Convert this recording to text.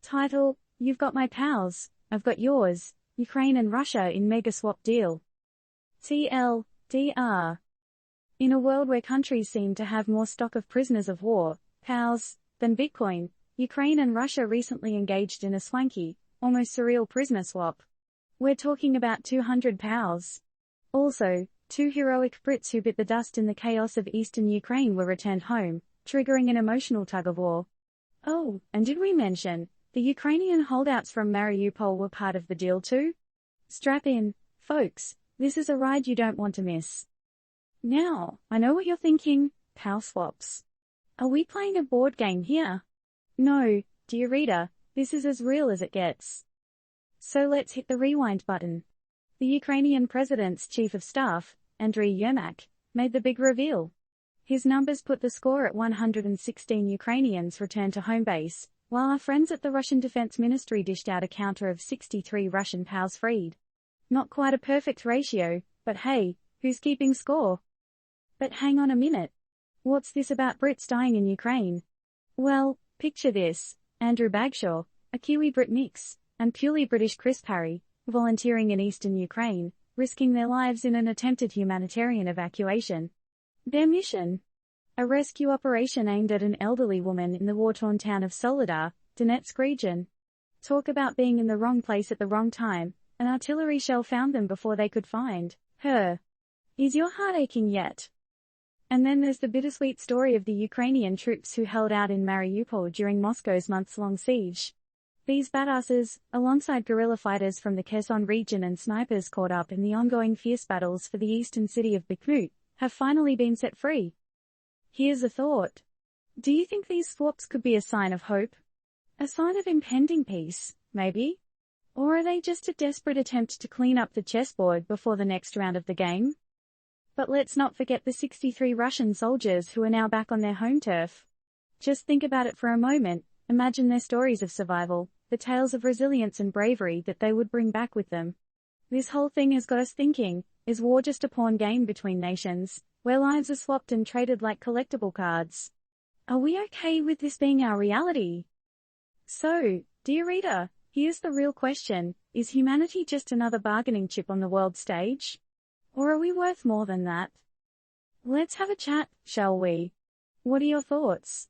Title: You've got my POWs, I've got yours, Ukraine and Russia in mega swap deal. TLDR. In a world where countries seem to have more stock of prisoners of war, POWs, than Bitcoin, Ukraine and Russia recently engaged in a swanky, almost surreal prisoner swap. We're talking about 200 POWs. Also, 2 heroic Brits who bit the dust in the chaos of eastern Ukraine were returned home, triggering an emotional tug-of-war. Oh, and did we mention, the Ukrainian holdouts from Mariupol were part of the deal too? Strap in, folks, this is a ride you don't want to miss. Now, I know what you're thinking, POW swaps. Are we playing a board game here? No, dear reader, this is as real as it gets. So let's hit the rewind button. The Ukrainian president's chief of staff, Andriy Yermak, made the big reveal. His numbers put the score at 116 Ukrainians returned to home base, while our friends at the Russian Defense Ministry dished out a counter of 63 Russian POWs freed. Not quite a perfect ratio, but hey, who's keeping score? But hang on a minute. What's this about Brits dying in Ukraine? Well, picture this: Andrew Bagshaw, a Kiwi Brit mix, and purely British Chris Parry, volunteering in eastern Ukraine, risking their lives in an attempted humanitarian evacuation. Their mission? A rescue operation aimed at an elderly woman in the war-torn town of Soledar, Donetsk region. Talk about being in the wrong place at the wrong time. An artillery shell found them before they could find her. Is your heart aching yet? And then there's the bittersweet story of the Ukrainian troops who held out in Mariupol during Moscow's months-long siege. These badasses, alongside guerrilla fighters from the Kherson region and snipers caught up in the ongoing fierce battles for the eastern city of Bakhmut, have finally been set free. Here's a thought. Do you think these swaps could be a sign of hope? A sign of impending peace, maybe? Or are they just a desperate attempt to clean up the chessboard before the next round of the game? But let's not forget the 63 Russian soldiers who are now back on their home turf. Just think about it for a moment. Imagine their stories of survival, the tales of resilience and bravery that they would bring back with them. This whole thing has got us thinking, is war just a pawn game between nations, where lives are swapped and traded like collectible cards? Are we okay with this being our reality? So, dear reader, here's the real question: is humanity just another bargaining chip on the world stage? Or are we worth more than that? Let's have a chat, shall we? What are your thoughts?